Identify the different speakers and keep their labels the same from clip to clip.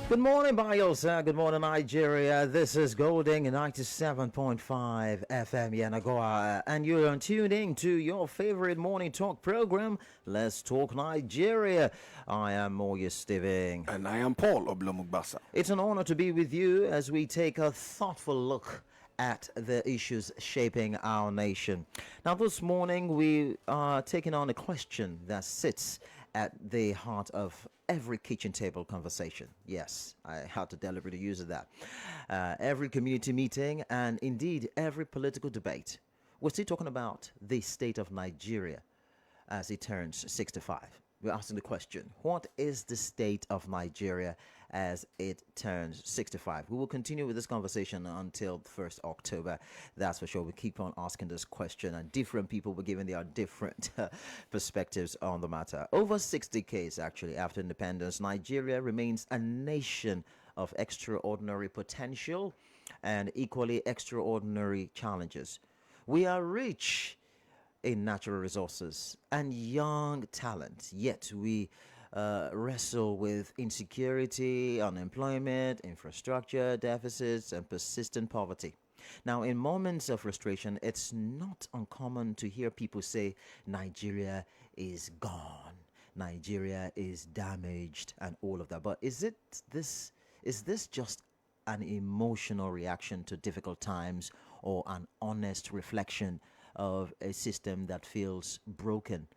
Speaker 1: Good morning, Bayosa. Good morning, Nigeria. This is Golding 97.5 FM Yanagoa, and you're tuned in to your favorite morning talk program, Let's Talk Nigeria. I am Moya Stiving.
Speaker 2: And I am Paul Oblomugbasa.
Speaker 1: It's an honor to be with you as we take a thoughtful look at the issues shaping our nation. Now, this morning we are taking on a question that sits at the heart of every kitchen table conversation. Yes, I had to deliberately use that. Every community meeting and indeed every political debate. We're still talking about the state of Nigeria as it turns 65. We're asking the question, what is the state of Nigeria as it turns 65? We will continue with this conversation until 1st October. That's for sure. We keep on asking this question, and different people will giving their different perspectives on the matter. Over 6 decades, actually, after independence, Nigeria remains a nation of extraordinary potential and equally extraordinary challenges. We are rich in natural resources and young talent, yet we wrestle with insecurity, unemployment, infrastructure deficits, and persistent poverty. Now, in moments of frustration, it's not uncommon to hear people say Nigeria is gone, Nigeria is damaged, and all of that. But is this just an emotional reaction to difficult times, or an honest reflection of a system that feels broken?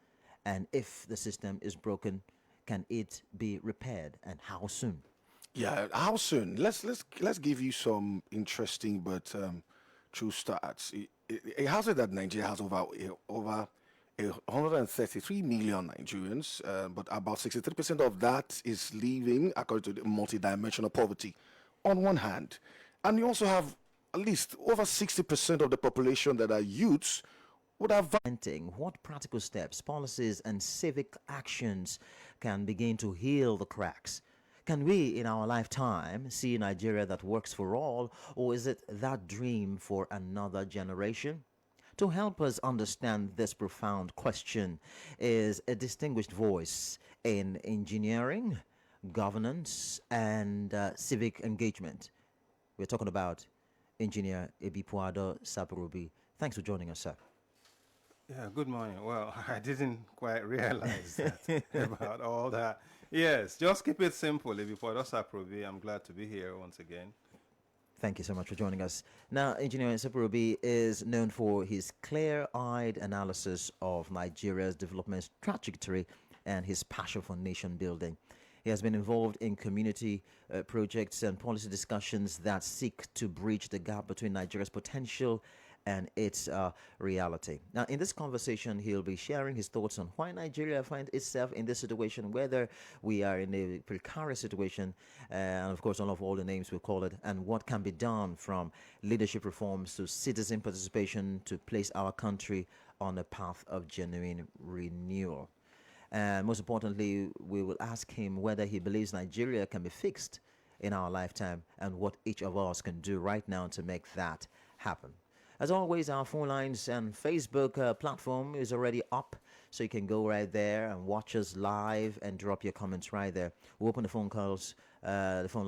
Speaker 1: And if the system is broken, can it be repaired, and how soon?
Speaker 2: Yeah, how soon? Let's give you some interesting but true stats. It has it that Nigeria has over 133 million Nigerians, but about 63% of that is living according to the multidimensional poverty on one hand. And you also have at least over 60% of the population that are youths.
Speaker 1: What practical steps, policies, and civic actions can begin to heal the cracks? Can we, in our lifetime, see Nigeria that works for all, or is it that dream for another generation? To help us understand this profound question is a distinguished voice in engineering, governance, and civic engagement. We're talking about Engineer Ebipuado Sapurubi. Thanks for joining us, sir.
Speaker 3: Yeah, good morning. Well, I didn't quite realize that about all that. Yes, just keep it simple. Before Saprobi, I'm glad to be here once again.
Speaker 1: Thank you so much for joining us. Now, Engineer Sapurubi is known for his clear-eyed analysis of Nigeria's development trajectory and his passion for nation building. He has been involved in community projects and policy discussions that seek to bridge the gap between Nigeria's potential and its reality. Now, in this conversation, he'll be sharing his thoughts on why Nigeria finds itself in this situation, whether we are in a precarious situation, and of course, all the names we call it, and what can be done from leadership reforms to citizen participation to place our country on a path of genuine renewal. And most importantly, we will ask him whether he believes Nigeria can be fixed in our lifetime and what each of us can do right now to make that happen. As always, our phone lines and Facebook platform is already up, so you can go right there and watch us live and drop your comments right there. We'll open the phone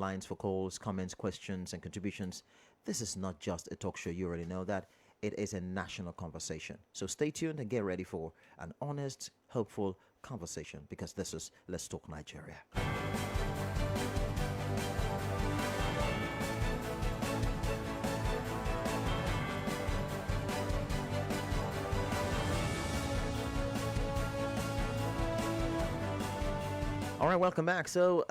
Speaker 1: lines for calls, comments, questions, and contributions. This is not just a talk show, you already know that. It is a national conversation. So stay tuned and get ready for an honest, hopeful conversation, because this is Let's Talk Nigeria. All right, welcome back. So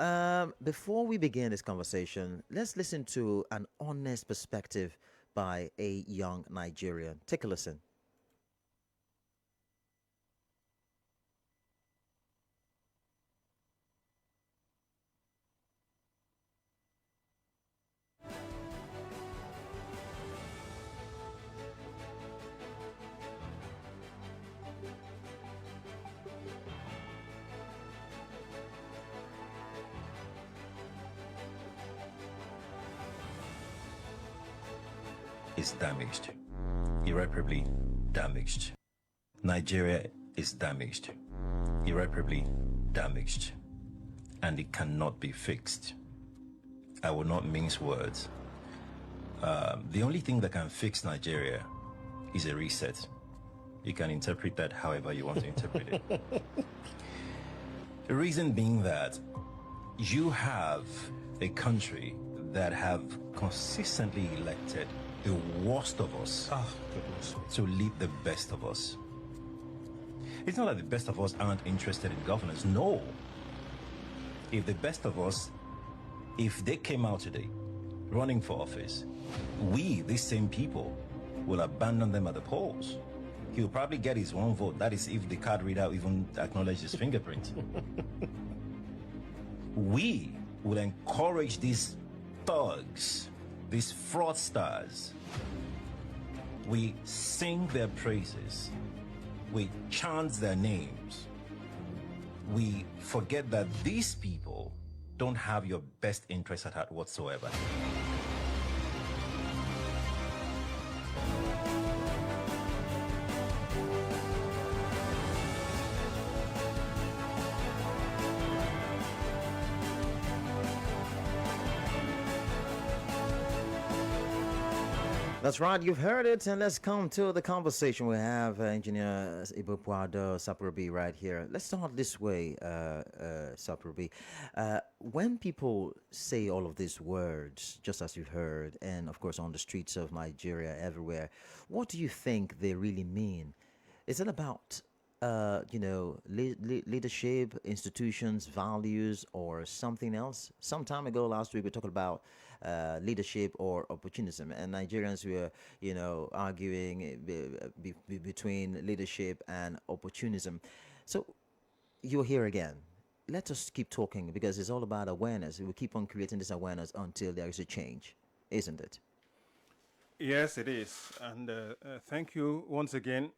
Speaker 1: before we begin this conversation, let's listen to an honest perspective by a young Nigerian. Take a listen.
Speaker 4: Is damaged, irreparably damaged. Nigeria is damaged, irreparably damaged, and it cannot be fixed. I will not mince words. The only thing that can fix Nigeria is a reset. You can interpret that however you want to interpret it. The reason being that you have a country that have consistently elected the worst of us to lead the best of us. It's not that the best of us aren't interested in governance. No. If the best of us, if they came out today running for office, we, these same people, will abandon them at the polls. He'll probably get his one vote. That is if the card reader even acknowledges his fingerprint. We will encourage these thugs, these fraudsters. We sing their praises. We chant their names. We forget that these people don't have your best interest at heart whatsoever.
Speaker 1: That's right, you've heard it, and let's come to the conversation. We have Engineer Ibupuado Saprobi right here. Let's start this way, Saprobi. When people say all of these words, just as you've heard, and of course on the streets of Nigeria, everywhere, what do you think they really mean? Is it about leadership, institutions, values, or something else? Some time ago, last week, we talked about leadership or opportunism, and Nigerians were, arguing between leadership and opportunism. So you're here again. Let us keep talking because it's all about awareness. We keep on creating this awareness until there is a change, isn't it?
Speaker 3: Yes, it is. And thank you once again.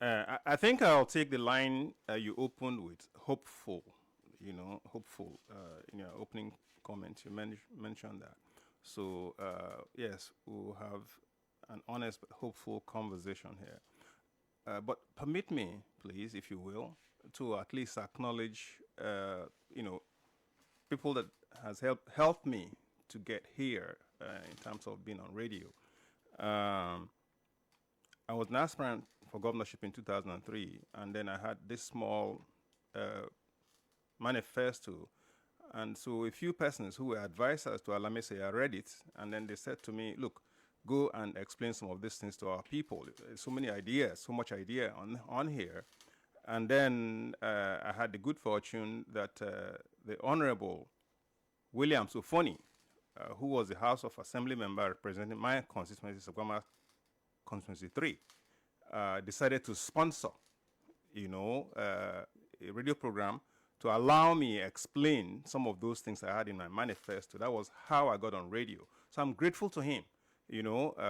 Speaker 3: I think I'll take the line you opened with, hopeful, hopeful. In your opening comment, you mentioned that. So, yes, we'll have an honest but hopeful conversation here. But permit me, please, if you will, to at least acknowledge, people that has helped me to get here in terms of being on radio. I was an aspirant for governorship in 2003, and then I had this small manifesto. And so a few persons who were advisors to Alamese read it, and then they said to me, look, go and explain some of these things to our people. So many ideas, so much idea on here. And then I had the good fortune that the Honorable William Sofoni, who was the House of Assembly member representing my constituency, Sagwama Constituency 3, decided to sponsor, a radio program to allow me explain some of those things I had in my manifesto. That was how I got on radio. So I'm grateful to him,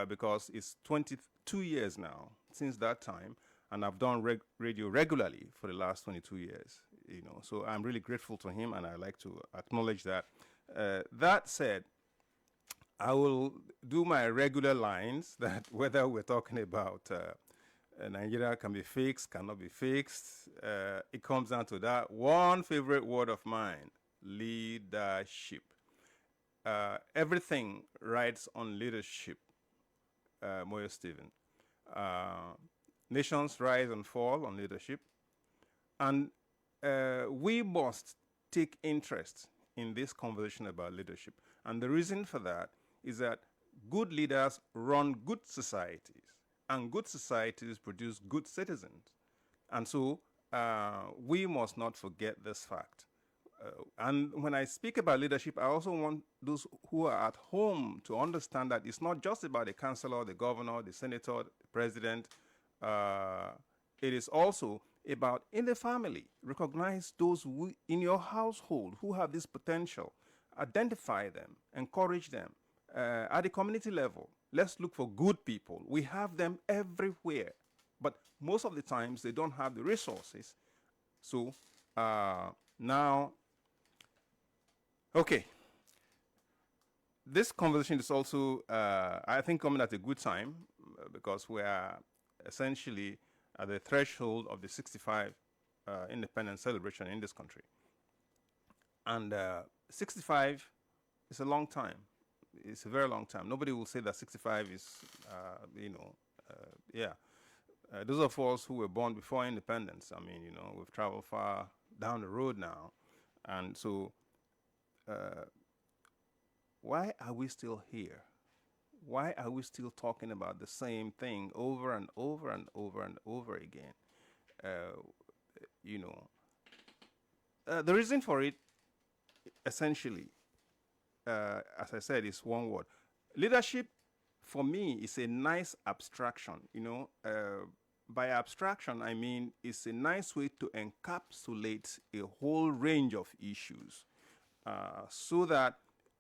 Speaker 3: because it's 22 years now since that time, and I've done radio regularly for the last 22 years, So I'm really grateful to him, and I like to acknowledge that. That said, I will do my regular lines that whether we're talking about Nigeria can be fixed, cannot be fixed, it comes down to that one favorite word of mine, leadership. Everything rides on leadership, Moyo Stephen. Nations rise and fall on leadership. And we must take interest in this conversation about leadership. And the reason for that is that good leaders run good societies, and good societies produce good citizens. And so we must not forget this fact. And when I speak about leadership, I also want those who are at home to understand that it's not just about the councillor, the governor, the senator, the president. It is also about in the family. Recognize those in your household who have this potential. Identify them, encourage them. At the community level, let's look for good people. We have them everywhere, but most of the times they don't have the resources. So now, okay, this conversation is also, I think, coming at a good time because we are essentially at the threshold of the 65 independence celebration in this country. And 65 is a long time. It's a very long time. Nobody will say that 65 is, yeah. Those of us who were born before independence, I mean, we've traveled far down the road now. And so, why are we still here? Why are we still talking about the same thing over and over and over and over again? The reason for it, essentially, as I said, is one word. Leadership, for me, is a nice abstraction. By abstraction, I mean it's a nice way to encapsulate a whole range of issues so that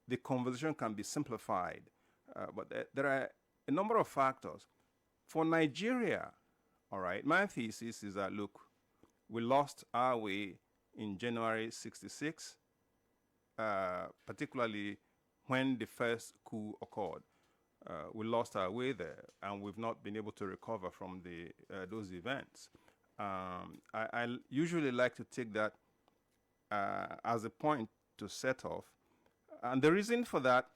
Speaker 3: the conversation can be simplified. But there are a number of factors. For Nigeria, all right, my thesis is that, look, we lost our way in January 66, particularly when the first coup occurred. We lost our way there, and we've not been able to recover from those events. I usually like to take that as a point to set off. And the reason for that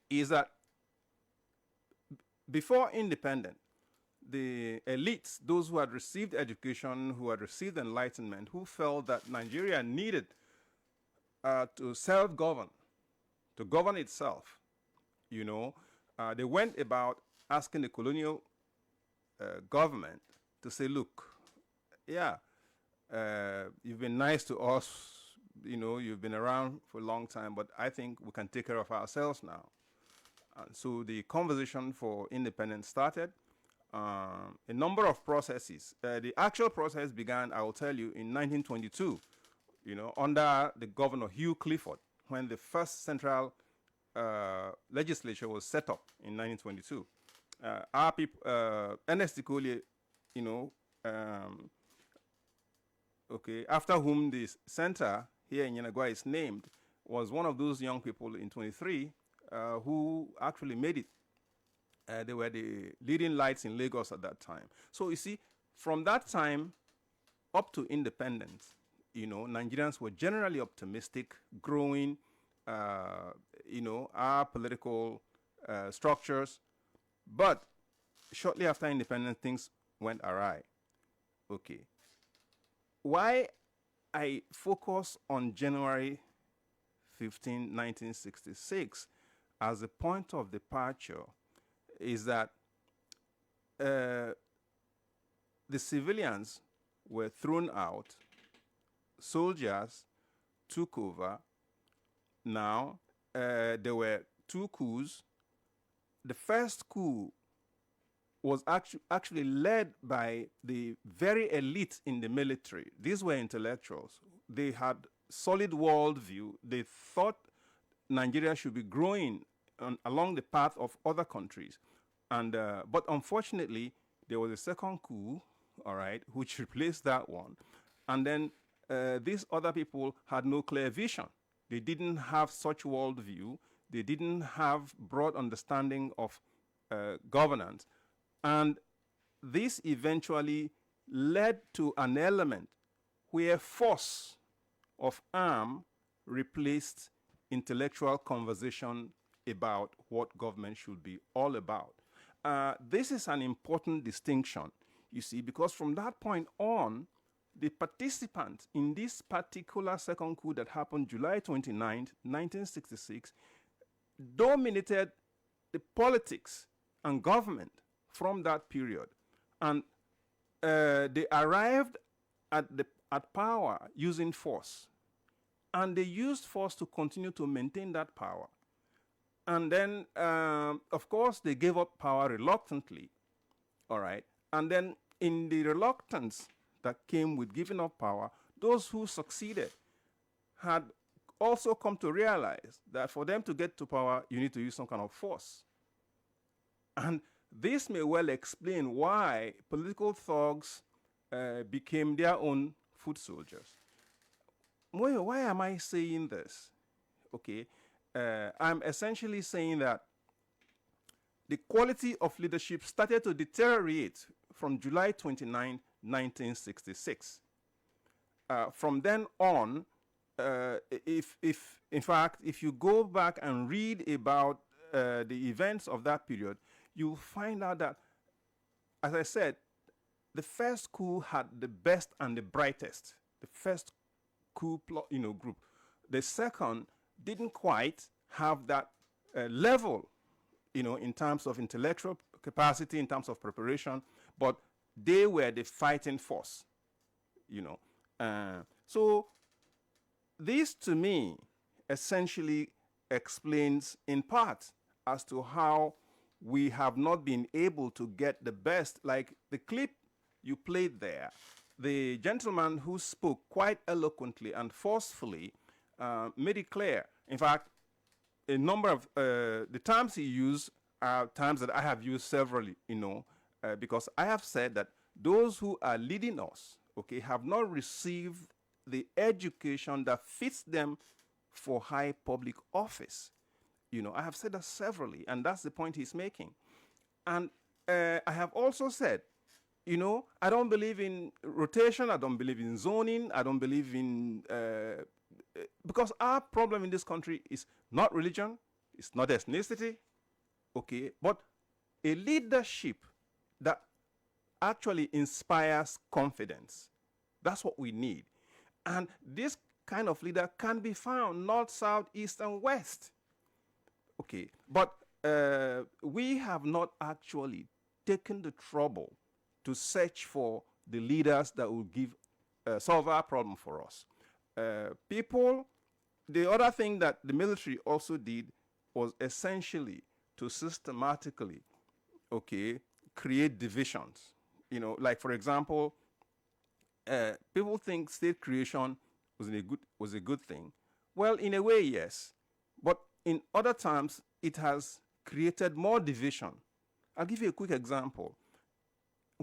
Speaker 3: is that before independence, the elites, those who had received education, who had received enlightenment, who felt that Nigeria needed to self-govern, to govern itself, they went about asking the colonial government to say, look, yeah, you've been nice to us, you've been around for a long time, but I think we can take care of ourselves now. And so the conversation for independence started. A number of processes. The actual process began, I will tell you, in 1922, under the governor Hugh Clifford, when the first central legislature was set up in 1922. Our people, Ernest Ikoli, after whom the center here in Yanagwa is named, was one of those young people in 23 who actually made it. They were the leading lights in Lagos at that time. So you see, from that time up to independence, Nigerians were generally optimistic, growing, our political structures. But shortly after independence, things went awry. Okay. Why I focus on January 15, 1966 as a point of departure is that the civilians were thrown out, soldiers took over. Now, there were two coups. The first coup was actually led by the very elite in the military. These were intellectuals. They had solid worldview. They thought Nigeria should be growing along the path of other countries. And but unfortunately, there was a second coup, all right, which replaced that one. And then these other people had no clear vision. They didn't have such worldview. They didn't have broad understanding of governance. And this eventually led to an element where force of arm replaced intellectual conversation about what government should be all about. This is an important distinction, you see, because from that point on, the participants in this particular second coup that happened July 29th, 1966, dominated the politics and government from that period. And they arrived at power using force. And they used force to continue to maintain that power. And then, of course, they gave up power reluctantly, all right? And then in the reluctance that came with giving up power, those who succeeded had also come to realize that for them to get to power, you need to use some kind of force. And this may well explain why political thugs became their own foot soldiers. Why am I saying this? Okay, I'm essentially saying that the quality of leadership started to deteriorate from July 29, 1966. From then on, if in fact, if you go back and read about the events of that period, you'll find out that, as I said, the first coup had the best and the brightest. The first coup, group. The second didn't quite have that level, in terms of intellectual capacity, in terms of preparation, but they were the fighting force, So this, to me, essentially explains in part as to how we have not been able to get the best. Like the clip you played there, the gentleman who spoke quite eloquently and forcefully made it clear. In fact, a number of the terms he used are terms that I have used severally, because I have said that those who are leading us, have not received the education that fits them for high public office. I have said that severally, and that's the point he's making. And I have also said, I don't believe in rotation, I don't believe in zoning, I don't believe in, because our problem in this country is not religion, it's not ethnicity, but a leadership that actually inspires confidence. That's what we need. And this kind of leader can be found north, south, east, and west. But we have not actually taken the trouble to search for the leaders that will solve our problem for us. The other thing that the military also did was essentially to systematically, create divisions. Like, for example, people think state creation was a good thing. Well, in a way, yes. But in other terms, it has created more division. I'll give you a quick example.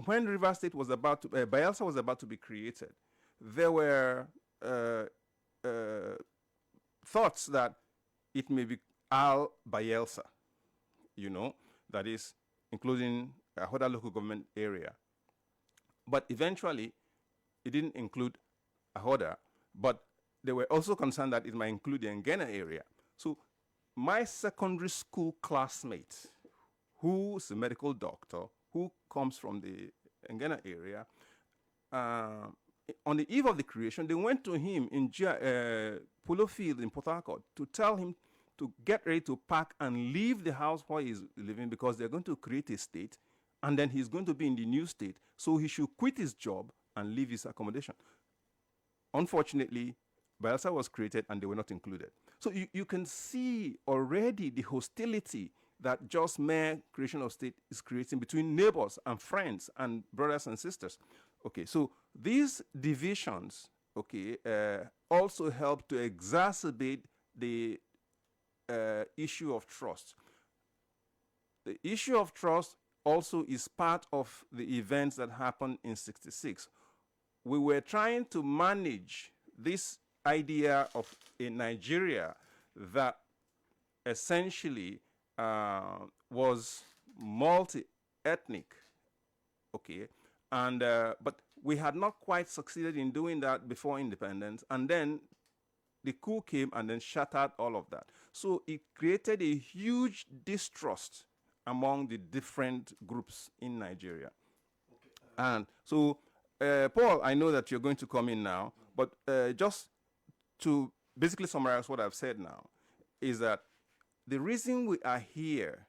Speaker 3: When Rivers State was Bayelsa was about to be created, there were thoughts that it may be Al Bayelsa, that is, including a Ahoda local government area. But eventually, it didn't include Ahoda, but they were also concerned that it might include the Ngena area. So my secondary school classmate, who's a medical doctor, who comes from the Ngena area, on the eve of the creation, they went to him in Polo Field in Port Harcourt to tell him to get ready to pack and leave the house where he's living, because they're going to create a state, and then he's going to be in the new state, so he should quit his job and leave his accommodation. Unfortunately, Bayelsa was created and they were not included. So you can see already the hostility that just mere creation of state is creating between neighbors and friends and brothers and sisters. So these divisions, also help to exacerbate the issue of trust. The issue of trust also is part of the events that happened in '66. We were trying to manage this idea of a Nigeria that essentially was multi-ethnic, and but we had not quite succeeded in doing that before independence, and then the coup came and then shattered all of that. So it created a huge distrust among the different groups in Nigeria. And so, Paul, I know that you're going to come in now, but just to basically summarize what I've said now, is that the reason we are here,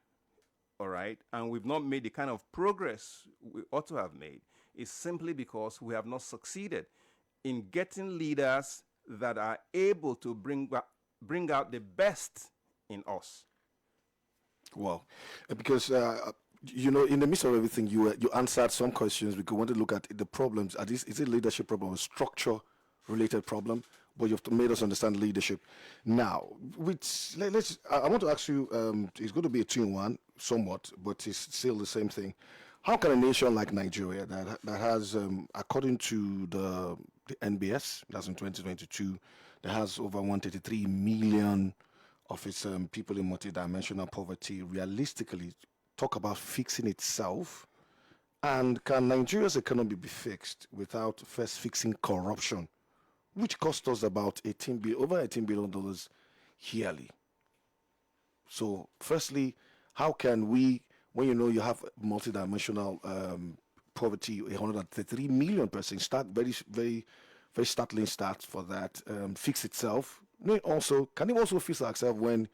Speaker 3: all right, and we've not made the kind of progress we ought to have made, is simply because we have not succeeded in getting leaders that are able to bring out the best in us.
Speaker 2: Well, because in the midst of everything, you answered some questions. We want to look at the problems. Is it a leadership problem, a structure-related problem? But you've made us understand leadership. Now, I want to ask you. It's going to be a 2-in-1, somewhat, but it's still the same thing. How can a nation like Nigeria, that has, according to the NBS, that's in 2022, that has over 133 million of its people in multidimensional poverty, realistically talk about fixing itself? And can Nigeria's economy be fixed without first fixing corruption? which cost us about over $18 billion yearly. So, firstly, how can we, when you know you have multidimensional poverty, 133 million persons, start very startling stats for that, fix itself? Can it also fix itself when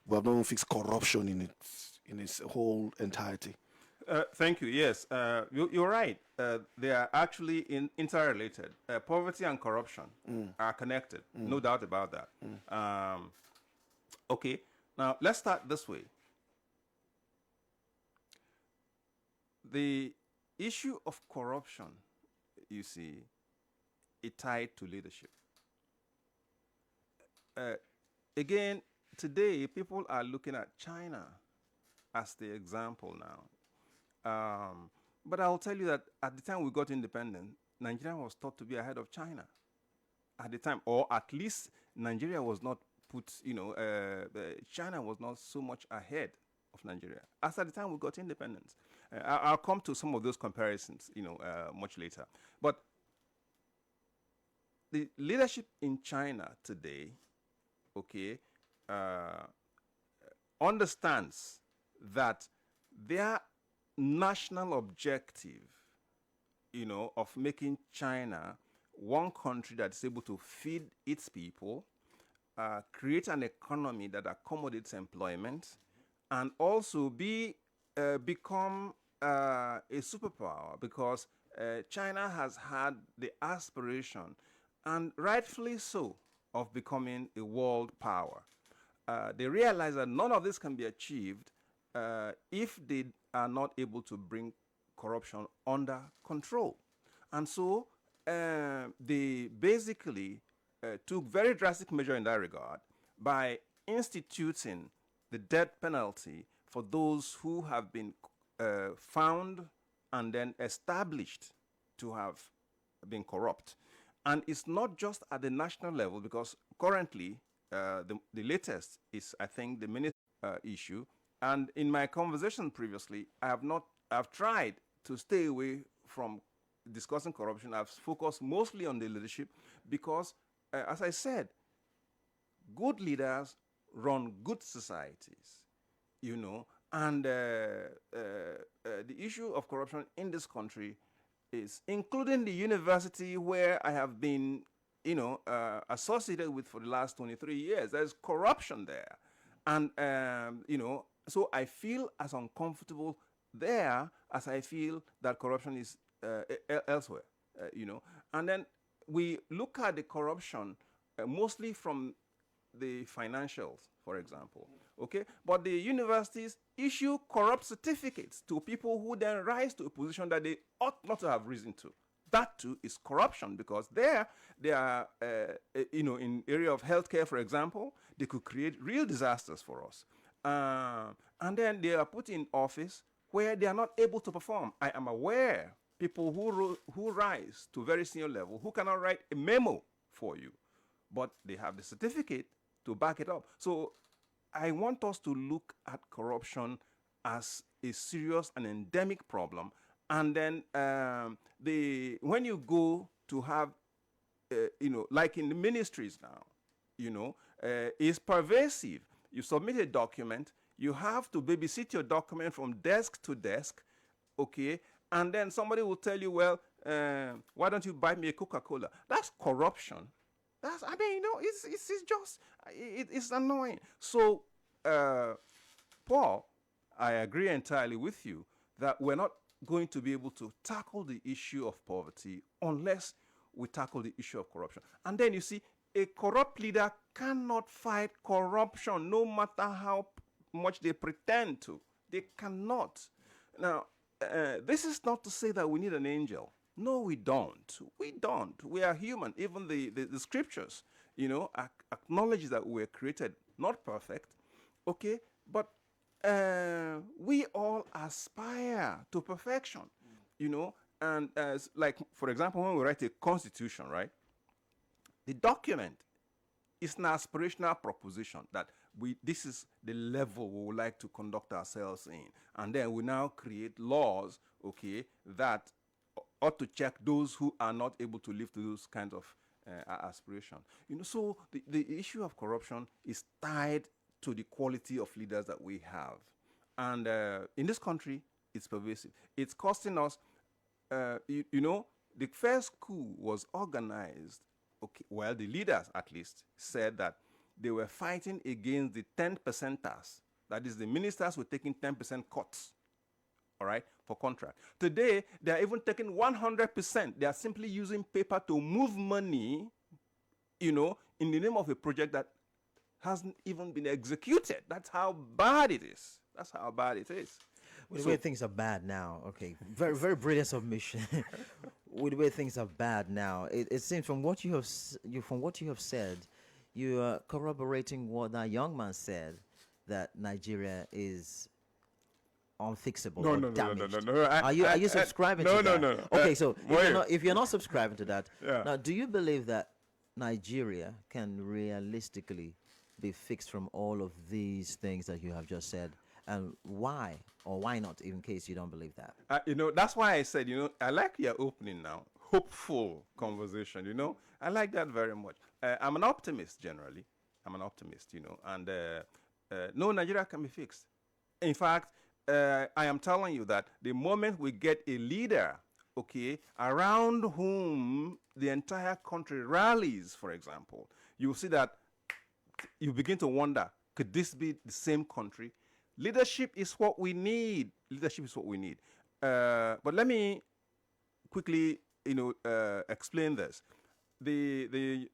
Speaker 2: we have not even fixed corruption in its whole entirety?
Speaker 3: Thank you. Yes, you're right. They are actually interrelated. Poverty and corruption are connected. No doubt about that. Okay, now let's start this way. The issue of corruption, you see, is tied to leadership. Again, today, people are looking at China as the example now. But I'll tell you that at the time we got independent, Nigeria was thought to be ahead of China at the time, or at least Nigeria was not put, China was not so much ahead of Nigeria as at the time we got independence. I'll come to some of those comparisons, much later. But the leadership in China today, understands that their national objective, of making China one country that's able to feed its people, create an economy that accommodates employment, and also become a superpower, because China has had the aspiration, and rightfully so, of becoming a world power. They realize that none of this can be achieved if they are not able to bring corruption under control. And so they basically took very drastic measure in that regard by instituting the death penalty for those who have been found and then established to have been corrupt. And it's not just at the national level, because currently the latest is, I think, the minister issue. And in my conversation previously, I've tried to stay away from discussing corruption. I've focused mostly on the leadership because, as I said, good leaders run good societies, and the issue of corruption in this country is, including the university where I have been, associated with for the last 23 years, there's corruption there. And, so I feel as uncomfortable there as I feel that corruption is elsewhere, And then we look at the corruption mostly from the financials, for example, But the universities issue corrupt certificates to people who then rise to a position that they ought not to have risen to. That too is corruption, because they are, in area of healthcare, for example, they could create real disasters for us. And then they are put in office where they are not able to perform. I am aware people who rise to very senior level who cannot write a memo for you, but they have the certificate to back it up. So I want us to look at corruption as a serious and endemic problem. And then when you go to have, like in the ministries now, is pervasive. You submit a document, you have to babysit your document from desk to desk, and then somebody will tell you, well, why don't you buy me a Coca-Cola? That's corruption. It's annoying. So, Paul, I agree entirely with you that we're not going to be able to tackle the issue of poverty unless we tackle the issue of corruption. And then you see, a corrupt leader cannot fight corruption, no matter how much they pretend to. They cannot. Now, this is not to say that we need an angel. No, we don't. We don't. We are human. Even the scriptures, acknowledge that we're created not perfect, but we all aspire to perfection, and as, like, for example, when we write a constitution, right? The document is an aspirational proposition that this is the level we would like to conduct ourselves in. And then we now create laws, that ought to check those who are not able to live to those kinds of aspiration. So the issue of corruption is tied to the quality of leaders that we have. And in this country, it's pervasive. It's costing us, the first coup was organized. Okay, well, the leaders at least said that they were fighting against the 10 percenters. That is, the ministers were taking 10% cuts, all right, for contract. Today, they are even taking 100%. They are simply using paper to move money, in the name of a project that hasn't even been executed. That's how bad it is. That's how bad it is.
Speaker 1: With the way things are bad now, okay, very very brilliant submission. With the way things are bad now, it seems from what you have said, you are corroborating what that young man said, that Nigeria is unfixable or damaged.
Speaker 3: No.
Speaker 1: Are you subscribing to that?
Speaker 3: No.
Speaker 1: Okay, so
Speaker 3: Wait.
Speaker 1: if you're not subscribing to that,
Speaker 3: Yeah.
Speaker 1: now do you believe that Nigeria can realistically be fixed from all of these things that you have just said? And why or why not, in case you don't believe that?
Speaker 3: That's why I said, I like your opening now. Hopeful conversation, I like that very much. I'm an optimist generally. I'm an optimist, and no, Nigeria can be fixed. In fact, I am telling you that the moment we get a leader, okay, around whom the entire country rallies, for example, you'll see that you begin to wonder, could this be the same country? Leadership is what we need. Leadership is what we need. But let me quickly, explain this. The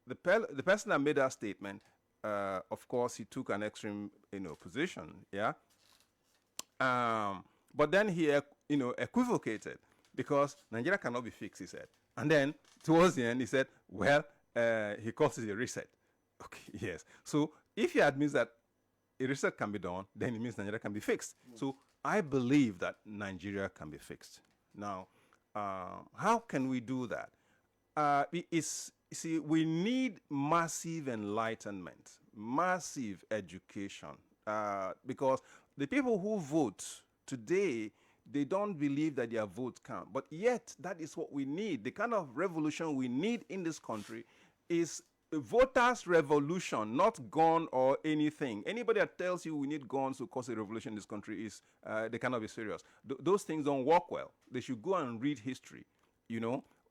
Speaker 3: person that made that statement, of course, he took an extreme, position, yeah. But then he, equivocated, because Nigeria cannot be fixed, he said. And then towards the end, he said, well, he calls it a reset. Okay, yes. So if he admits that a reset can be done, then it means Nigeria can be fixed. So I believe that Nigeria can be fixed. Now, how can we do that? We need massive enlightenment, massive education, because the people who vote today, they don't believe that their votes count. But yet, that is what we need. The kind of revolution we need in this country is a voters' revolution, not gun or anything. Anybody that tells you we need guns to cause a revolution in this country they cannot be serious. Those things don't work well. They should go and read history,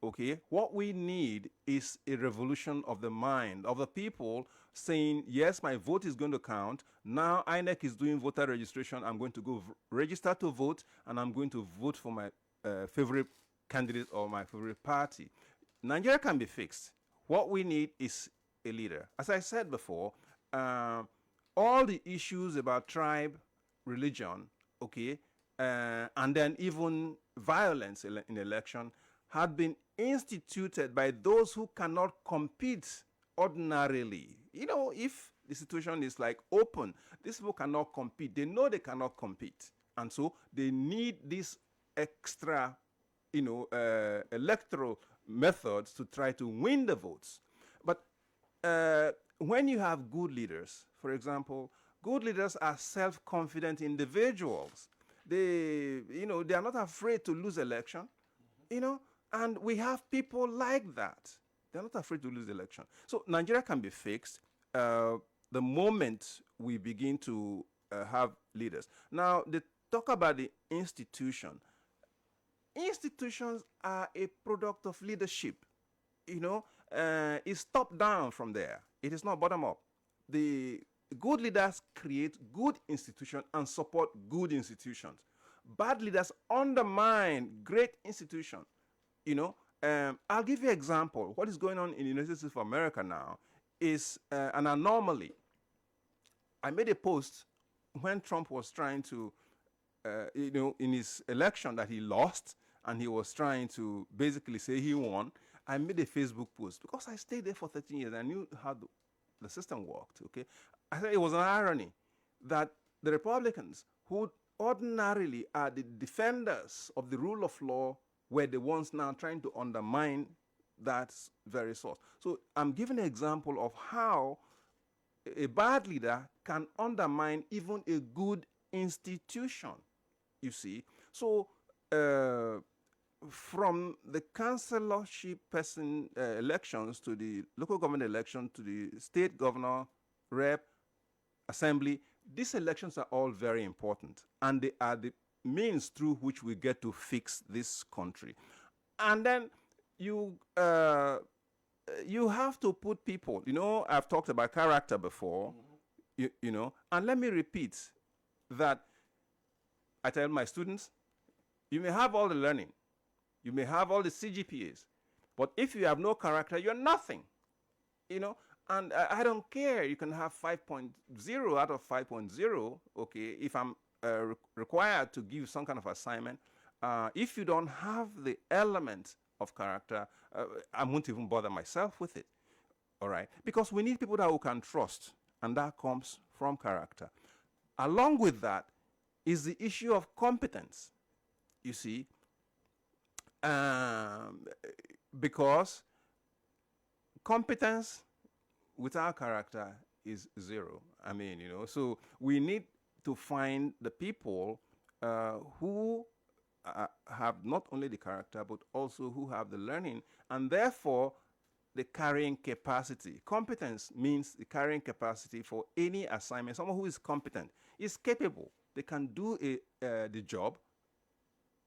Speaker 3: Okay, what we need is a revolution of the mind of the people saying, yes, my vote is going to count. Now INEC is doing voter registration. I'm going to go register to vote, and I'm going to vote for my favorite candidate or my favorite party. Nigeria can be fixed. What we need is a leader. As I said before, all the issues about tribe, religion, okay, and then even violence in election had been instituted by those who cannot compete ordinarily. If the situation is like open, these people cannot compete. They know they cannot compete. And so they need this extra, electoral methods to try to win the votes. But when you have good leaders, for example, good leaders are self-confident individuals. They are not afraid to lose election, and we have people like that. They're not afraid to lose the election. So Nigeria can be fixed the moment we begin to have leaders. Now, they talk about the institution. Institutions are a product of leadership. It's top down from there. It is not bottom up. The good leaders create good institutions and support good institutions. Bad leaders undermine great institutions. I'll give you an example. What is going on in the United States of America now is an anomaly. I made a post when Trump was trying to, in his election that he lost, and he was trying to basically say he won. I made a Facebook post because I stayed there for 13 years. I knew how the system worked, okay? I said it was an irony that the Republicans, who ordinarily are the defenders of the rule of law, were the ones now trying to undermine that very source. So I'm giving an example of how a bad leader can undermine even a good institution, you see. So from the councillorship person elections to the local government election to the state governor, rep, assembly, these elections are all very important, and they are the means through which we get to fix this country. And then you have to put people, I've talked about character before, and let me repeat that I tell my students, you may have all the learning, you may have all the CGPAs, but if you have no character, you're nothing, and I don't care. You can have 5.0 out of 5.0, okay, if I'm required to give some kind of assignment. If you don't have the element of character, I won't even bother myself with it, all right? Because we need people that we can trust, and that comes from character. Along with that is the issue of competence, you see, because competence without character is zero. I mean, so we need to find the people who have not only the character, but also who have the learning, and therefore the carrying capacity. Competence means the carrying capacity for any assignment. Someone who is competent is capable. They can do the job,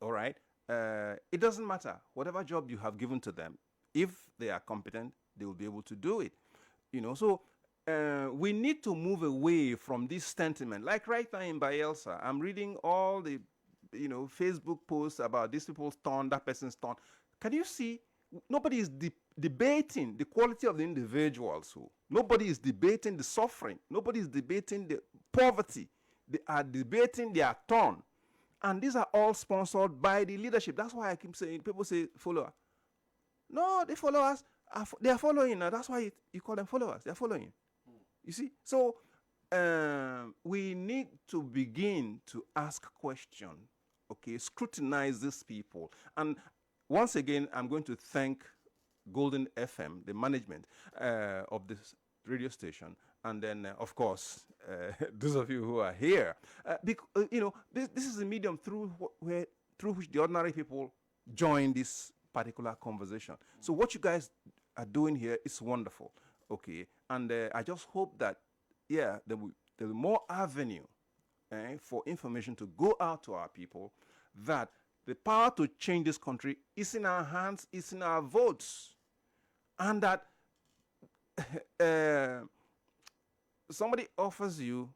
Speaker 3: all right? It doesn't matter. Whatever job you have given to them, if they are competent, they will be able to do it. So we need to move away from this sentiment. Like right now in Bielsa, I'm reading all the, Facebook posts about this people's turn, that person's turn. Can you see? Nobody is debating the quality of the individuals. Nobody is debating the suffering. Nobody is debating the poverty. They are debating their turn. And these are all sponsored by the leadership. That's why I keep saying, people say follower. No, the followers, they are following. That's why you call them followers. They are following. You see? So we need to begin to ask questions, okay? Scrutinize these people. And once again, I'm going to thank Golden FM, the management of this radio station, and then, of course, those of you who are here. This is a medium through which the ordinary people join this particular conversation. So what you guys are doing here is wonderful, okay? And I just hope that, there will be more avenue for information to go out to our people, that the power to change this country is in our hands, is in our votes. And that somebody offers you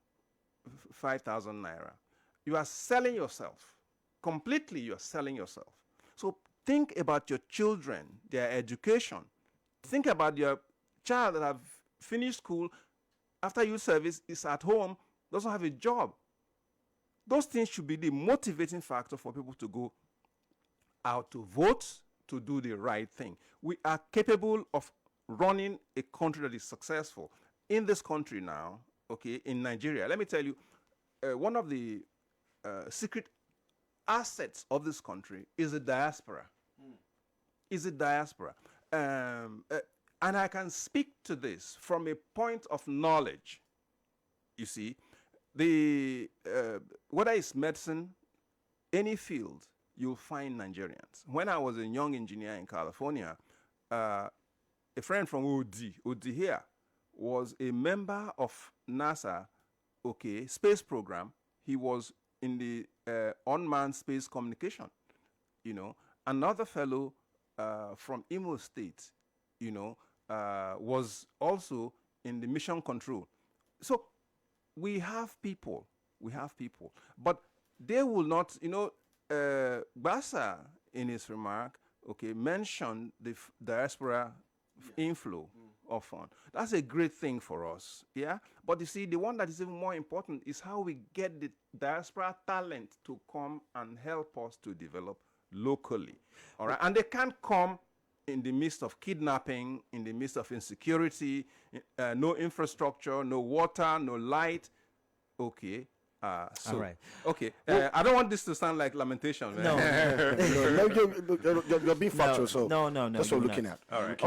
Speaker 3: 5,000 naira. You are selling yourself. Completely, you are selling yourself. So think about your children, their education. Think about your child that have finished school, after youth service, is at home, doesn't have a job. Those things should be the motivating factor for people to go out to vote, to do the right thing. We are capable of running a country that is successful. In this country now, okay, in Nigeria, let me tell you, one of the secret assets of this country is the diaspora. Is the diaspora. And I can speak to this from a point of knowledge. You see, whether it's medicine, any field, you'll find Nigerians. When I was a young engineer in California, a friend from OD here, was a member of NASA, okay, space program. He was in the unmanned space communication, Another fellow from Imo State, was also in the mission control. So we have people, but they will not, Basa in his remark, okay, mentioned the diaspora inflow of fund. That's a great thing for us, yeah? But you see, the one that is even more important is how we get the diaspora talent to come and help us to develop locally, all right? And they can't come in the midst of kidnapping, in the midst of insecurity, no infrastructure, no water, no light, okay?
Speaker 1: All right.
Speaker 3: Okay. I don't want this to sound like lamentation. Man.
Speaker 2: You're being factual, so
Speaker 1: no.
Speaker 2: that's what we're looking at.
Speaker 3: All right.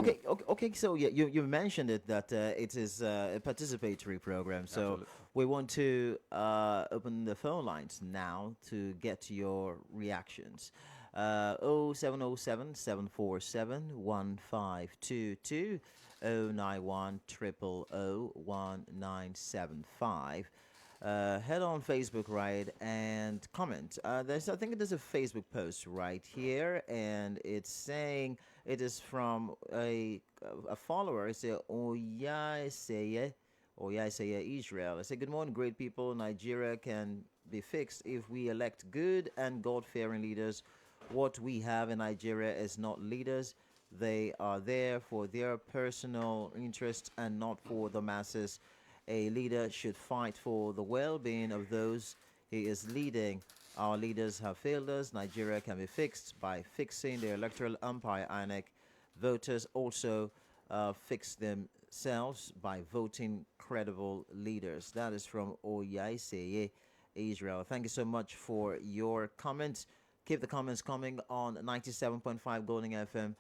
Speaker 1: Okay. So you mentioned it that it is a participatory program. So
Speaker 3: Absolutely.
Speaker 1: we want to open the phone lines now to get your reactions. 0707 747 1522, 091 1975. Head on Facebook, right, and comment. I think there's a Facebook post right here, and it's saying it is from a follower. It's a Oyaseye Israel. I say, good morning, great people. Nigeria can be fixed if we elect good and God-fearing leaders. What we have in Nigeria is not leaders. They are there for their personal interest and not for the masses. A leader should fight for the well-being of those he is leading. Our leaders have failed us. Nigeria can be fixed by fixing the electoral umpire, INEC. Voters also fix themselves by voting credible leaders. That is from Oyaiseye Israel. Thank you so much for your comments. Keep the comments coming on 97.5 Golden FM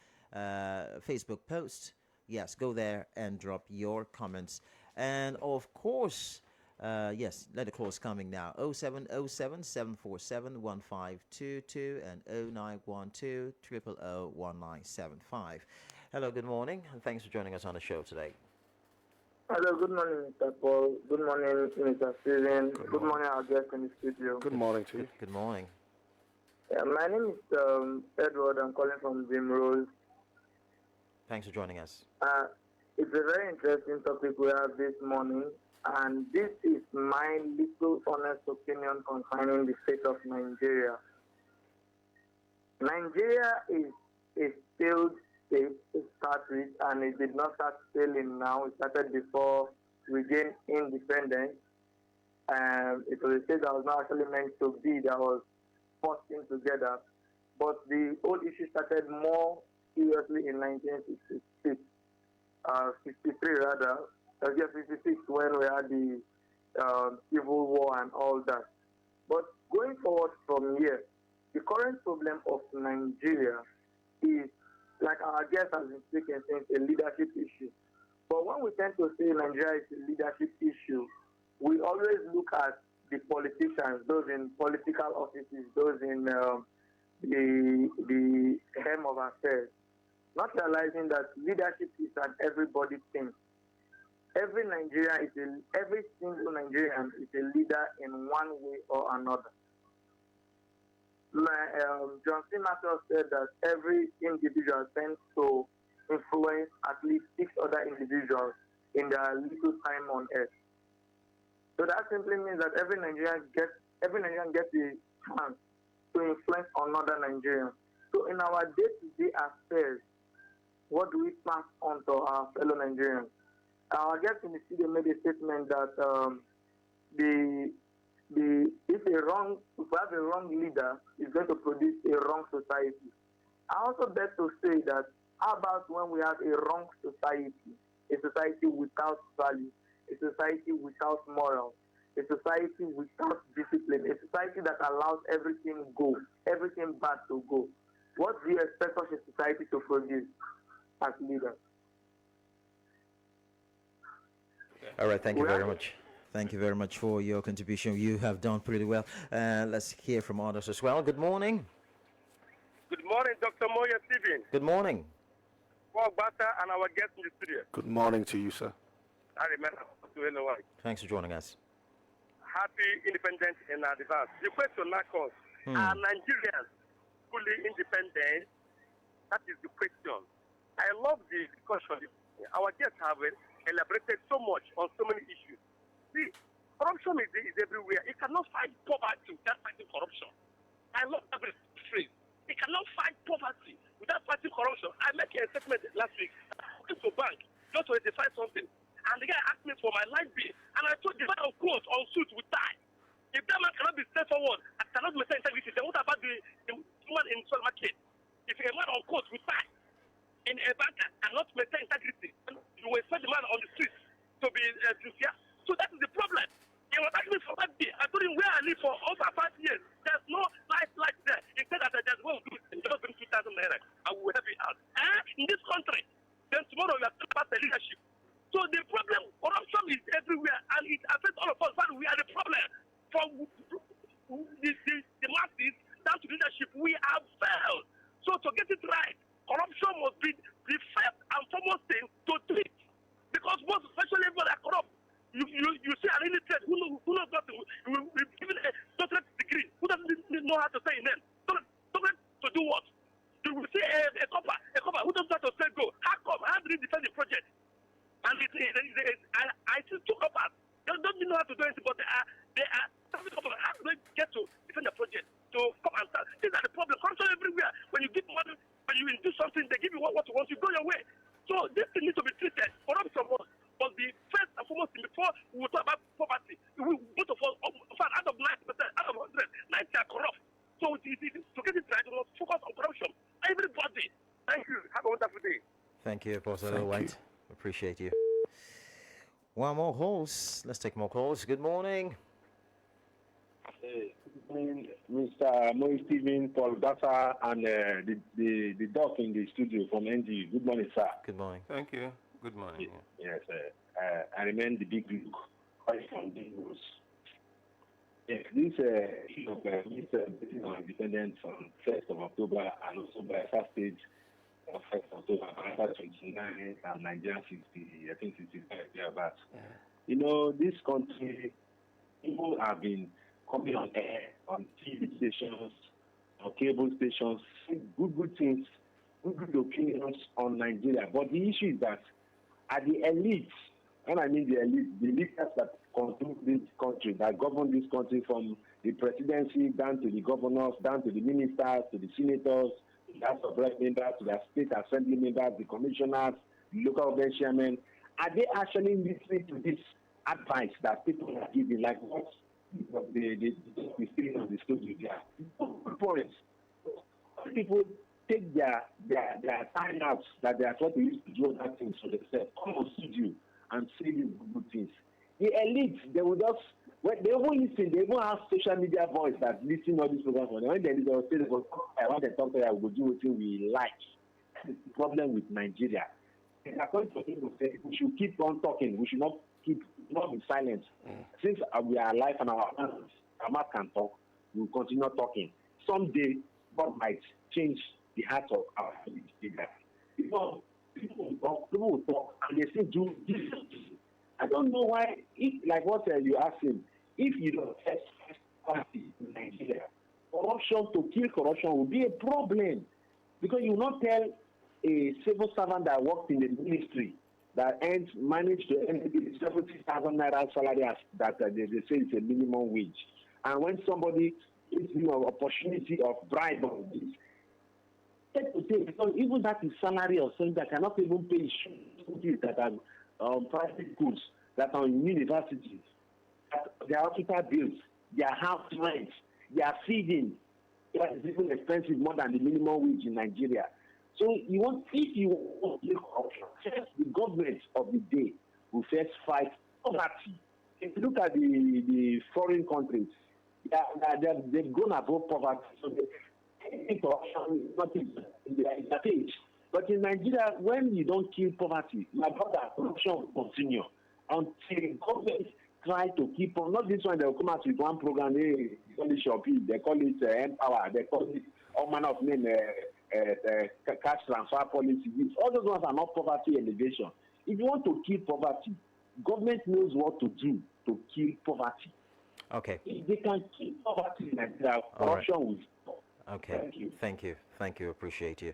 Speaker 1: Facebook post. Yes, go there and drop your comments. And of course, yes, let the calls coming now. 0707 747 1522 and 0912 000 1975. Hello, good morning, and thanks for joining us on the show today.
Speaker 5: Hello, good morning, Mr. Paul. Good morning, Mr. Steven. Good morning, our guest in the studio.
Speaker 2: Good morning to you.
Speaker 1: Good morning.
Speaker 5: My name is Edward. I'm calling from Rose.
Speaker 1: Thanks for joining us.
Speaker 5: It's a very interesting topic we have this morning, and this is my little honest opinion concerning the state of Nigeria. Nigeria is a failed state to start with, and it did not start failing now. It started before we gained independence. It was a state that was not actually meant to be, that was forced in together. But the whole issue started more seriously in 1966. 63 rather, 66 when we had the civil war and all that. But going forward from here, the current problem of Nigeria is, like our guest has been speaking since, a leadership issue. But when we tend to say Nigeria is a leadership issue, we always look at the politicians, those in political offices, those in the helm of affairs, not realizing that leadership is an everybody thing. Every single Nigerian is a leader in one way or another. John C. Maxwell said that every individual tends to influence at least 6 other individuals in their little time on earth. So that simply means that every Nigerian gets a chance to influence another Nigerian. So in our day-to-day affairs, what do we pass on to our fellow Nigerians? Our guest in the studio made a statement that if we have a wrong leader, it's going to produce a wrong society. I also bet to say that how about when we have a wrong society, a society without value, a society without morals, a society without discipline, a society that allows everything bad to go. What do you expect such a society to produce as leaders?
Speaker 1: All right, thank you very much. Thank you very much for your contribution. You have done pretty well. Let's hear from others as well. Good morning.
Speaker 6: Good morning, Dr. Moya Steven.
Speaker 1: Good morning.
Speaker 6: Paul Bata and our guest in the studio.
Speaker 2: Good morning to you, sir.
Speaker 6: I remember to anyone.
Speaker 1: Thanks for joining us.
Speaker 6: Happy independence in advance. The question now comes, are Nigerians fully independent? That is the question. I love the discussion. Our guests have elaborated so much on so many issues. See, corruption is everywhere. You cannot fight poverty without fighting corruption. I love that phrase. You cannot fight poverty without fighting corruption. I made a statement last week. I went to a bank just to identify something. And the guy asked me for my life bill. And I told the man on clothes, on suit with tie. If that man cannot be straightforward and cannot maintain integrity, then what about the woman in the market? If a man on coat with tie in a bank cannot maintain integrity, you will expect the man on the street to be sincere. So that is the problem. He was asking me for that day. I told him where I live for over 5 years. There's no life like that. He said that there's one good and just bring 2,000 naira. I will help you out. In this country, leadership, we have failed. So to get it right, corruption must be the first and foremost thing to treat. Because most especially everybody are corrupt. You see an illiterate who knows nothing, we given a doctorate degree, who doesn't know how to say in them. Doctorate to do what? You will see a copper who doesn't know how to say go. How come? How did he defend the project? And I see two coppers. They don't know how to do anything, but they are how do they get to defend the project? To come and start. These are the problem. Corruption everywhere. When you give money, when you do something, they give you what you want, you go your way. So this thing needs to be treated. Corruption must be first and foremost before we talk about poverty. Both of us, in fact, out of 90%, out of 100, 90 are corrupt. So to get it right, we must focus on corruption. Everybody. Thank you. Have a wonderful day.
Speaker 1: Thank you, Apostle White. Appreciate you. One more calls. Let's take more calls. Good morning.
Speaker 7: Hey, good morning, Mr. Moe Stephen, Paul Data, and the doc in the studio from NG. Good morning, sir.
Speaker 1: Good morning.
Speaker 3: Thank you. Good morning.
Speaker 7: Yes, I remain the big Luke, calling from the news. Yes, this issue of basing on independence on 1st of October and also by first stage of 1st October, after 29 and Nigeria 60, I think 65 thereabouts. You know, this country, people have been coming on air, on TV stations, on cable stations, good things, good opinions on Nigeria. But the issue is that at the elites, when I mean the elite, the leaders that control this country, that govern this country from the presidency down to the governors, down to the ministers, to the senators, to the House of Rep members, to the state assembly members, the commissioners, the local government chairmen, are they actually listening to this advice that people are giving, like what the spirit of the story there? Good points. People take their time out that they are trying to use to do other things for themselves, come on studio and say these good things. The elites, they will just, when they won't listen, they won't have social media voice that listen to all these programs for them. When they will say, I want to talk to you, I will do what we like. That's the problem with Nigeria. And according to people say, we should keep on talking. We should not be silent. Since we are alive and our mouth can talk, we will continue talking. Someday, God might change the heart of our leaders. Because people will talk and they still do this. I don't know why, if, like what you asked him, if you don't test party in Nigeria, corruption, to kill corruption will be a problem. Because you will not tell a civil servant that works in the ministry that managed to earn 70,000 naira salary that they say is a minimum wage. And when somebody gives you an opportunity of bribe on this, because even that is salary or something that cannot even pay schools that are private schools, that are in universities, their hospital bills, their house rent, their feeding, that is even expensive more than the minimum wage in Nigeria. So if you want to corruption, first the government of the day will first fight poverty. If you look at the foreign countries, they've gone above poverty. So corruption is not in their age. But in Nigeria, when you don't kill poverty, my brother, corruption will continue until government try to keep on. Not this one, they'll come out with one program, they call it Shopee, they call it Empower, they call it all manner of name, cash transfer policy. All those ones are not poverty elevation. If you want to kill poverty, government knows what to do to kill poverty.
Speaker 1: Okay.
Speaker 7: If they can kill poverty in Nigeria, corruption will stop.
Speaker 1: Okay. Thank you. Appreciate you.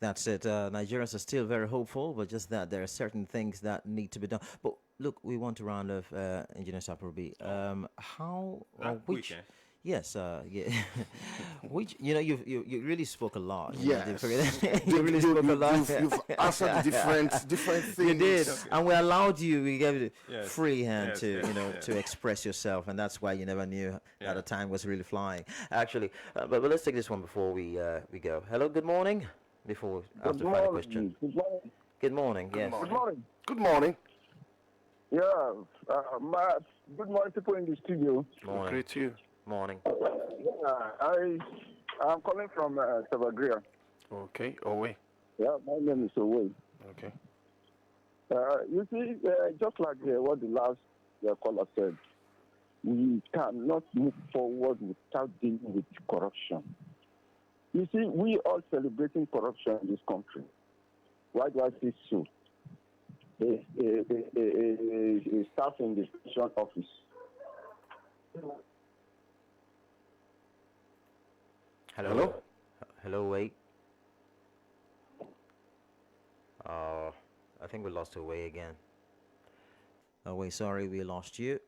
Speaker 1: That's it. Nigerians are still very hopeful, but just that there are certain things that need to be done. But look, we want to round off, Engineer Saprobi. Which?
Speaker 3: Weekend.
Speaker 1: Yes, yeah. Which, you really spoke a lot.
Speaker 2: Yes.
Speaker 1: You really spoke a lot.
Speaker 2: You've answered different things.
Speaker 1: You did,
Speaker 3: Okay.
Speaker 1: and we allowed you. We gave you
Speaker 3: Yes.
Speaker 1: free hand
Speaker 3: Yes,
Speaker 1: to
Speaker 3: yes.
Speaker 1: to express yourself, and that's why you never knew that the time was really flying. Actually, but let's take this one before we go. Hello, good morning. Before after the final question.
Speaker 8: Good morning.
Speaker 1: Good morning. Yes.
Speaker 8: Good morning.
Speaker 2: Good morning.
Speaker 8: Yeah, good morning, people in the studio.
Speaker 1: Morning.
Speaker 2: Great to you.
Speaker 1: Morning.
Speaker 8: I'm calling from Savagria.
Speaker 2: Okay. Away.
Speaker 8: Yeah, my name is Owe.
Speaker 2: Okay.
Speaker 8: You see, just like what the last caller said, we cannot move forward without dealing with corruption. You see, we all celebrating corruption in this country. Why do I say so? A staff in the pension office.
Speaker 1: Hello? Hello, wait. I think we lost Away again. Oh wait, sorry, we lost you.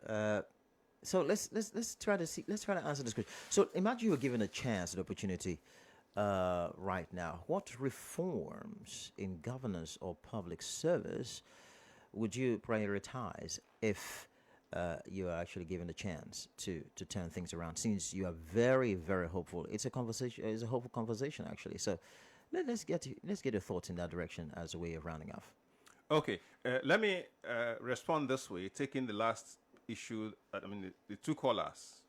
Speaker 1: So let's try to answer this question. So imagine you were given a chance, an opportunity, right now. What reforms in governance or public service would you prioritize if you are actually given a chance to turn things around? Since you are very, very hopeful, it's a conversation. It's a hopeful conversation actually. So let's get your thoughts in that direction as a way of rounding off.
Speaker 3: Okay, let me respond this way, taking the last issue, the two callers,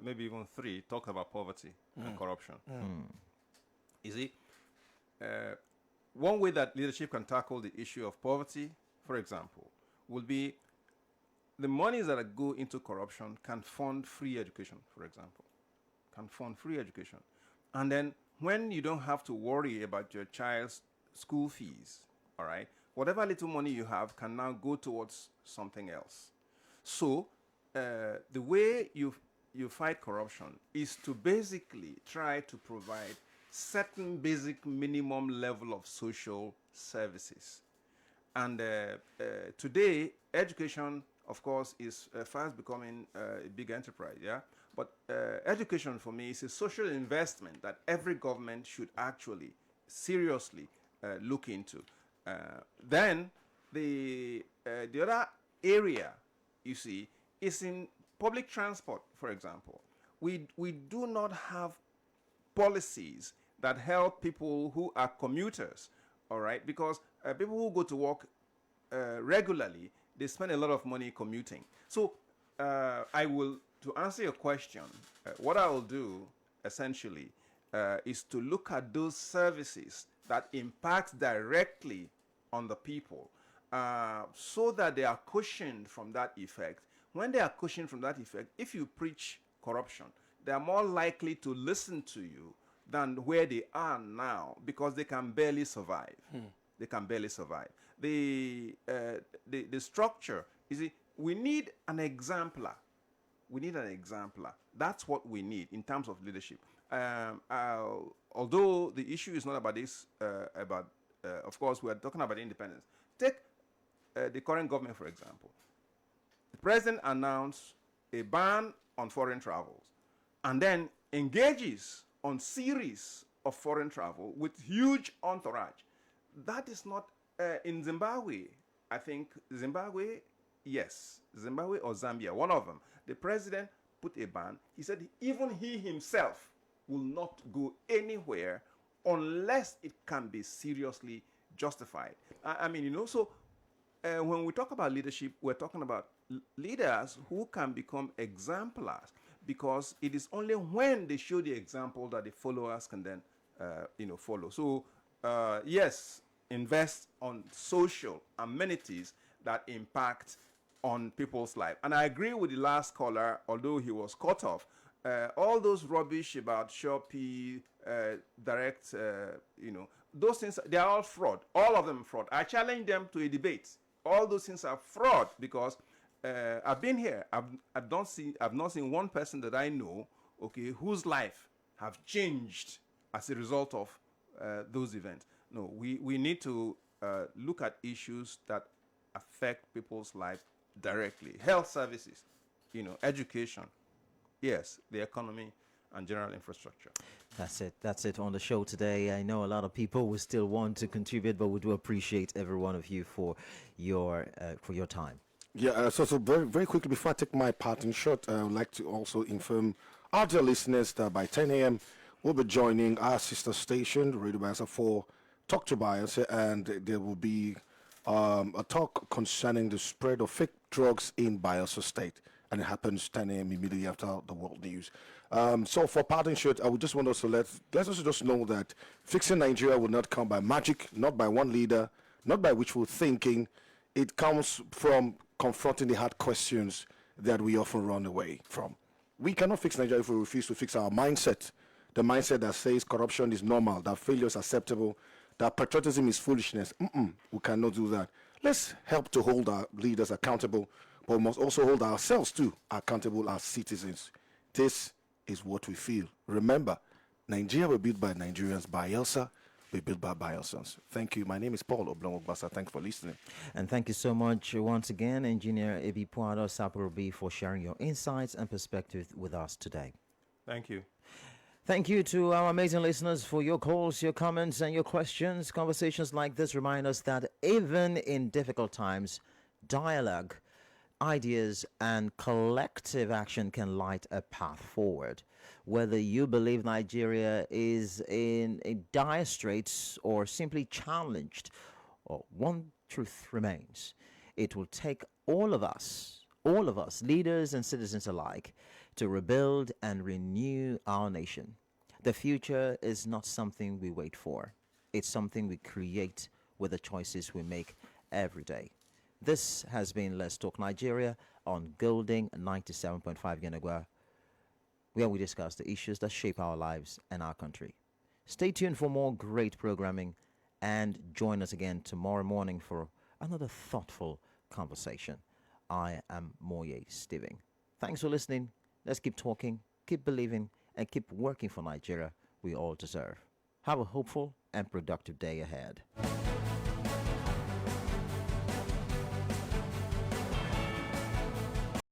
Speaker 3: maybe even three, talk about poverty and corruption. You see, one way that leadership can tackle the issue of poverty, for example, would be the monies that go into corruption can fund free education, for example, can fund free education. And then when you don't have to worry about your child's school fees, all right, whatever little money you have can now go towards something else. So the way you fight corruption is to basically try to provide certain basic minimum level of social services. And today, education, of course, is fast becoming a big enterprise, yeah? But education, for me, is a social investment that every government should actually seriously look into. Then the other area, you see, is in public transport, for example. We do not have policies that help people who are commuters, all right? Because people who go to work regularly, they spend a lot of money commuting. So to answer your question, what I will do essentially is to look at those services that impact directly on the people, so that they are cushioned from that effect. When they are cushioned from that effect, if you preach corruption, they are more likely to listen to you than where they are now, because they can barely survive. They can barely survive. The structure, you see, we need an exemplar. We need an exemplar. That's what we need in terms of leadership. Although the issue is not about this, of course, we are talking about independence. Take the current government, for example. The president announced a ban on foreign travels and then engages on series of foreign travel with huge entourage. That is not in Zimbabwe. I think Zimbabwe, yes, Zimbabwe or Zambia, one of them. The president put a ban. He said even he himself will not go anywhere unless it can be seriously justified. So when we talk about leadership, we're talking about leaders who can become exemplars, because it is only when they show the example that the followers can then, follow. So, yes, invest on social amenities that impact on people's life. And I agree with the last caller, although he was cut off. All those rubbish about Shopee, direct, those things, they are all fraud. All of them fraud. I challenge them to a debate. All those things are fraud, because I've been here. I've not seen one person that I know, okay, whose life have changed as a result of those events. No, we need to look at issues that affect people's life directly. Health services, education, yes, the economy and general infrastructure.
Speaker 1: That's it on the show today. I know a lot of people will still want to contribute, but we do appreciate every one of you for your time.
Speaker 2: Yeah, so very, very quickly, before I take my parting shot, I would like to also inform our dear listeners that by 10 a.m. we'll be joining our sister station, Radio Biasa, for Talk to Biasa, and there will be a talk concerning the spread of fake drugs in Biasa State, and it happens 10 a.m. immediately after the world news. So for parting shot, I would just want us to let us just know that fixing Nigeria will not come by magic, not by one leader, not by wishful thinking. It comes from confronting the hard questions that we often run away from. We cannot fix Nigeria if we refuse to fix our mindset. The mindset that says corruption is normal, that failure is acceptable, that patriotism is foolishness. We cannot do that. Let's help to hold our leaders accountable, but we must also hold ourselves too accountable as citizens. This is what we feel. Remember, Nigeria was built by Nigerians, by Elsa, we built by Biosons. Thank you. My name is Paul Oblongogbasa. Thanks for listening.
Speaker 1: And thank you so much once again, Engineer Ebi Puado Saporobi, for sharing your insights and perspective with us today.
Speaker 3: Thank you.
Speaker 1: Thank you to our amazing listeners for your calls, your comments, and your questions. Conversations like this remind us that even in difficult times, dialogue, ideas, and collective action can light a path forward. Whether you believe Nigeria is in a dire straits or simply challenged, one truth remains. It will take all of us, leaders and citizens alike, to rebuild and renew our nation. The future is not something we wait for. It's something we create with the choices we make every day. This has been Let's Talk Nigeria on Golding 97.5 Yenagua, where we discuss the issues that shape our lives and our country. Stay tuned for more great programming and join us again tomorrow morning for another thoughtful conversation. I am Moye Steven. Thanks for listening. Let's keep talking, keep believing, and keep working for Nigeria we all deserve. Have a hopeful and productive day ahead.